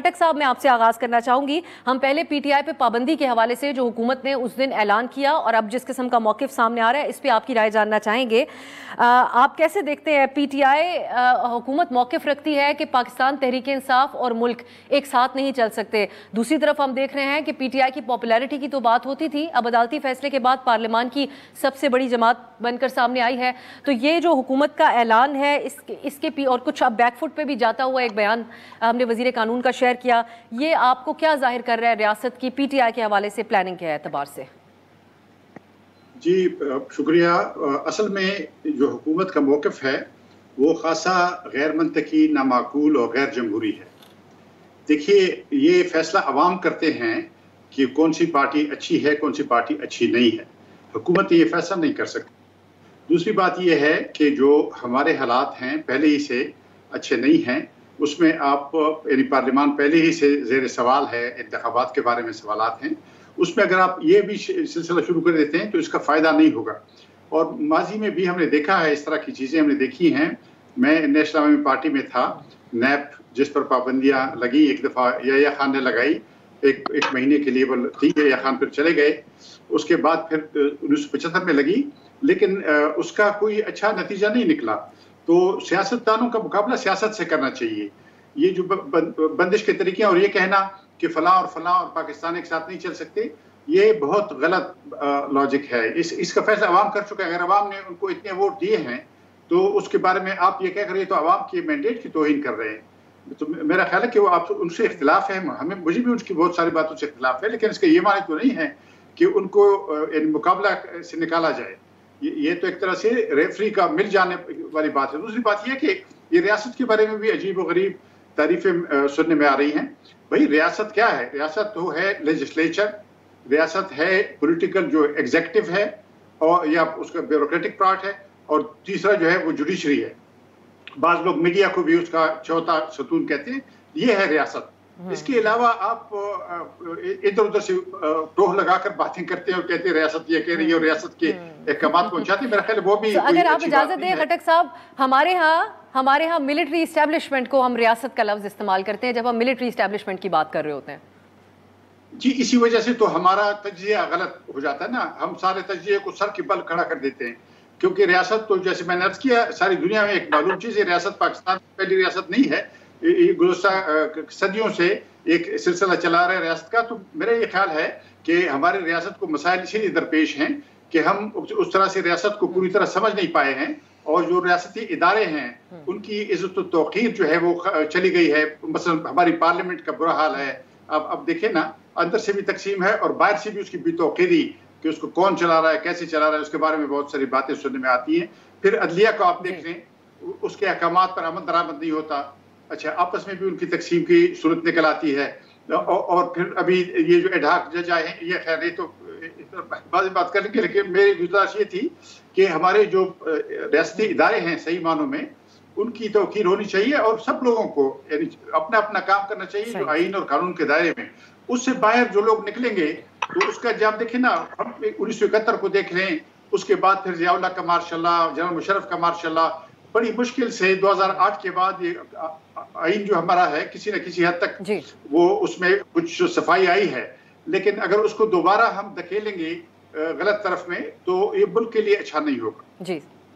खटक साहब, मैं आपसे आगाज़ करना चाहूँगी। हम पहले पीटीआई पे पाबंदी के हवाले से जो हुकूमत ने उस दिन ऐलान किया और अब जिस किस्म का मौक़िफ़ सामने आ रहा है, इस पे आपकी राय जानना चाहेंगे। आप कैसे देखते हैं, पीटीआई हुकूमत मौक़िफ़ रखती है कि पाकिस्तान तहरीक इंसाफ और मुल्क एक साथ नहीं चल सकते। दूसरी तरफ हम देख रहे हैं कि पीटीआई की पॉपुलैरिटी की तो बात होती थी, अब अदालती फैसले के बाद पार्लियामान की सबसे बड़ी जमात बनकर सामने आई है। तो ये जो हुकूमत का ऐलान है, इसके और कुछ अब बैकफुट पे भी जाता हुआ एक बयान हमने वज़ीर कानून का शेयर किया, ये आपको क्या जाहिर कर रहा है रियासत की पीटीआई के हवाले से प्लानिंग के एतबार से? जी शुक्रिया। असल में जो हुकूमत का मौक़िफ़ है वो ख़ासा गैर मंतकी, नामाकूल और गैर जमहूरी है। देखिए, ये फैसला अवाम करते हैं कि कौन सी पार्टी अच्छी है, कौन सी पार्टी अच्छी नहीं है। हुकूमत ये फैसला नहीं कर सकती। दूसरी बात ये है कि जो हमारे हालात हैं पहले ही से अच्छे नहीं हैं, उसमें आप यानी पार्लियामान पहले ही से ज़ेर सवाल है, इंतखाबात के बारे में सवालात हैं, उसमें अगर आप ये भी सिलसिला शुरू कर देते हैं तो इसका फ़ायदा नहीं होगा। और माजी में भी हमने देखा है, इस तरह की चीज़ें हमने देखी हैं। मैं नेशनल अवामी पार्टी में था, नैप जिस पर पाबंदियाँ लगी, एक दफ़ा याह्या खान ने लगाई, एक महीने के लिए वो थी, याह्या खान फिर चले गए, उसके बाद फिर 1975 में लगी, लेकिन उसका कोई अच्छा नतीजा नहीं निकला। तो सियासतदानों का मुकाबला सियासत से करना चाहिए। ये जो बंदिश के तरीके और ये कहना कि फलां और पाकिस्तान एक साथ नहीं चल सकते, ये बहुत गलत लॉजिक है। इसका फैसला अवाम कर चुका है। अगर अवाम ने उनको इतने वोट दिए हैं तो उसके बारे में आप ये कह रहे तो अवाम के मैंडेट की तौहीन कर रहे हैं। तो मेरा ख्याल है कि वो आप उनसे इख्तिलाफ है, मुझे भी उनकी बहुत सारी बातों से इख्तिलाफ है, लेकिन इसका ये माने तो नहीं है कि उनको मुकाबला से निकाला जाए। ये तो एक तरह से रेफरी का मिल जाने वाली बात है। दूसरी बात यह कि ये रियासत के बारे में भी अजीब व गरीब तारीफें सुनने में आ रही हैं। भाई, रियासत क्या है? रियासत तो है लेजिस्लेचर, रियासत है पॉलिटिकल जो एग्जीक्यूटिव है और या उसका ब्यूरोक्रेटिक पार्ट है, और तीसरा जो है वो जुडिशरी है। बाज़ लोग मीडिया को भी उसका चौथा सतून कहते हैं। ये है रियासत। इसके अलावा आप इधर उधर से टोह लगाकर बातें करते हैं और कहते हैं रियासत ये कह रही है और रियासत के अहकामात पहुंचाते हैं। मेरा ख्याल है वो भी अगर आप इजाजत दें खटक साहब, हमारे यहाँ मिलिट्री इस्टेब्लिशमेंट को हम रियासत का लफ्ज इस्तेमाल करते हैं जब हम मिलिट्री इस्टेब्लिशमेंट की बात कर रहे होते हैं। जी, इसी वजह से तो हमारा तज्जिया गलत हो जाता है ना। हम सारे तज्जिए को सर के बल खड़ा कर देते हैं, क्योंकि रियासत तो जैसे मैंने अर्ज किया सारी दुनिया में एक मालूम चीज़ है। रियासत पाकिस्तान की पहली रियासत नहीं है, गुज़श्ता सदियों से एक सिलसिला चला रहा है रियासत का। तो मेरा ये ख्याल है कि हमारी रियासत को मसाइल इसीलिए दरपेश हैं कि हम उस तरह से रियासत को पूरी तरह समझ नहीं पाए हैं, और जो रियासती इदारे हैं उनकी इज़्ज़त व तौक़ीर जो है वो चली गई है। मसलन हमारी पार्लियामेंट का बुरा हाल है। अब देखें ना, अंदर से भी तकसीम है और बाहर से भी उसकी बेतौक़ीरी कि उसको कौन चला रहा है, कैसे चला रहा है, उसके बारे में बहुत सारी बातें सुनने में आती हैं। फिर अदलिया को आप देख लें, उसके अहकामात पर अमल दरामद नहीं होता। अच्छा, आपस में भी उनकी तकसीम की सूरत निकल आती है। और फिर अभी ये जो एडहाक जज आए हैं, ये खैर ये तो बात करेंगे, लेकिन मेरी गुजारिश ये थी कि हमारे जो रियासती इदारे हैं सही मानों में उनकी तौक़ीर होनी चाहिए, और सब लोगों को यानी अपना अपना काम करना चाहिए जो आईन और कानून के दायरे में। उससे बाहर जो लोग निकलेंगे तो उसका जब देखें ना, हम 1971 को देख लें, उसके बाद फिर ज़ियाउल्लाह का मार्शल, जनरल मुशर्रफ का मार्शल, बड़ी मुश्किल से 2008 के बाद ये आइन जो हमारा है किसी न किसी हद तक वो उसमें कुछ सफाई आई है। लेकिन अगर उसको दोबारा हम धकेलेंगे गलत तरफ में तो ये मुल्क के लिए अच्छा नहीं होगा। जी।